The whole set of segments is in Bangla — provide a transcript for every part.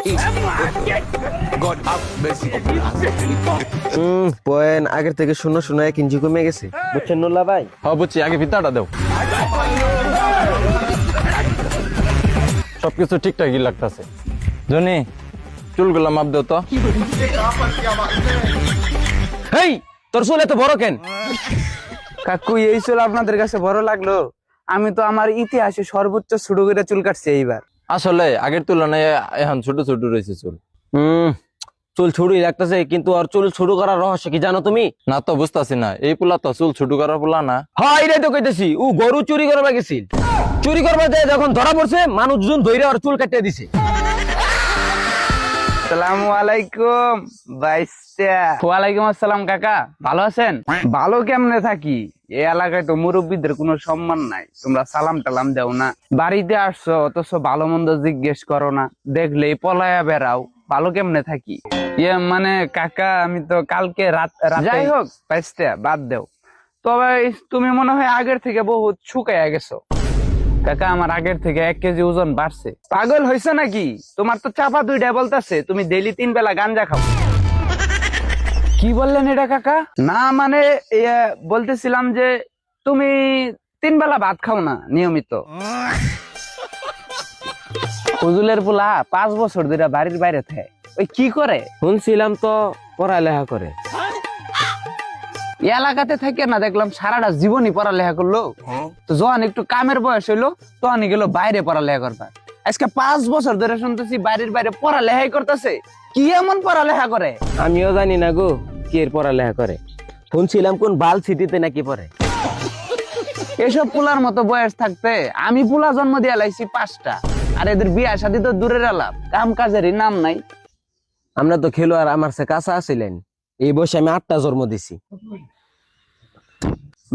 God have mercy upon us. Point আগের থেকে শূন্য শূন্য 1 ইঞ্চি কমে গেছে, বুঝছেন নুল্লা ভাই? হ্যাঁ বুঝছি, আগে ফিতাটা দাও। সবকিছু ঠিকঠাকই লাগতেছে। জনি, চুলগুলো মাপ দাও তো। হেই, তোর চুল এত বড় কেন? কাকু এই চুল আপনাদের কাছে বড় লাগলো? আমি তো আমার ইতিহাসে সর্বোচ্চ ছোট করে চুল কাটছি এইবার। আসলে আগের তুলনায় এখন ছোট ছোট রয়েছে চুল। চুল ছুড়ুই লাগতেছে, কিন্তু আর চুল ছুড়ু করার রহস্য কি জানো তুমি? না তো বুঝতেছি না, এই পোলা তো চুল ছোট করার পোলা না। হ্যাঁ এটাই তো কইতেছি, ও গরু চুরি করবা গেছিল, চুরি করবা যায় যখন ধরা পড়ছে মানুষজন ধইরা আর চুল কাটিয়ে দিছে। আসসালামু আলাইকুম বাইস্তা। ওয়ালাইকুম আসসালাম কাকা, ভালো আছেন? ভালো কেমনে থাকি, এই এলাকায় তো মুরব্বীদের কোনো সম্মান নাই, তোমরা সালাম টালাম দাও না। বাড়িতে আসছো অথচ ভালো মন্দ জিজ্ঞেস করো না, দেখলেই পলায়া বেড়াও, ভালো কেমনে থাকি? মানে কাকা আমি তো কালকে রাত, যাই হোক বাইস্তা বাদ দেও। তবে তুমি মনে হয় আগের থেকে বহুত শুকাইয়া গেছো। কাকা আমার আগের থেকে 1 কেজি ওজন বাড়ছে। পাগল হয়েছে নাকি? তোমার তো চাপা 2টা বলতেছে তুমি ডেইলি 3 বেলা গাঞ্জা খাও। কি বললেন এটা কাকা? না মানে বলতেছিলাম যে তুমি 3 বেলা ভাত খাও না নিয়মিত। ফজুলের পোলা 5 বছর ধরে বাড়ির বাইরে থাকে, ওই কি করে? শুনছিলাম তো পড়ালেখা করে। এলাকাতে থাকে না, দেখলাম সারাটা জীবনই পড়ালেখা করলো। তো যখন একটু কামের বয়স হইলো তখনই গেল বাইরে পড়ালেখা করবার। আজকে 5 বছর ধরে শুনতেছি বাড়ির বাইরে পড়ালেখাই করতেছে। কি এমন পড়ালেখা করে? আমিও জানি না গো কি এর পড়ালেখা করে, শুনছিলাম কোন বাল সিটিতে নাকি পড়ে। এসব পুলার মতো বয়স থাকতে আমি পুলা জন্ম দিয়ে লাইছি 5টা, আর এদের বিয়া শাদী তো দূরের আলাপ, কাম কাজেরই নাম নাই। আমরা তো খেলোয়াড়, আমার সে কাছে আসিলেন, এই বয়সে আমি 8টা জন্ম দিছি।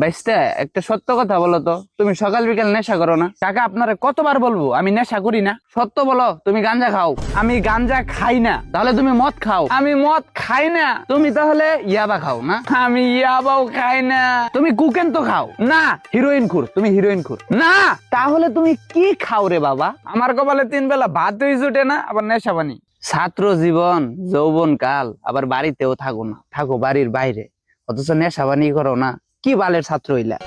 বাইস্তা একটা সত্য কথা বলো তো, তুমি সকাল বিকাল নেশা করো না? কাকা আপনারে কতবার বলবো আমি নেশা করি না? সত্য বলো, তুমি গাঞ্জা খাও? আমি গাঞ্জা খাই না। তাহলে তুমি মদ খাও? আমি মদ খাই না। তুমি তাহলে ইয়াবা খাও না? আমি ইয়াবাও খাই না। তুমি কুকেন তো খাও না? হিরোইন খুর? তুমি হিরোইন খুর না? তাহলে তুমি কি খাও রে বাবা? আমার কপালে 3 বেলা ভাতই জুটে না, আবার নেশা পানি। ছাত্র জীবন, যৌবন কাল, আবার বাড়িতেও থাকো না, থাকো বাড়ির বাইরে, অথচ নেশা পানি করো না। কি বালের ছাত্র হইলা?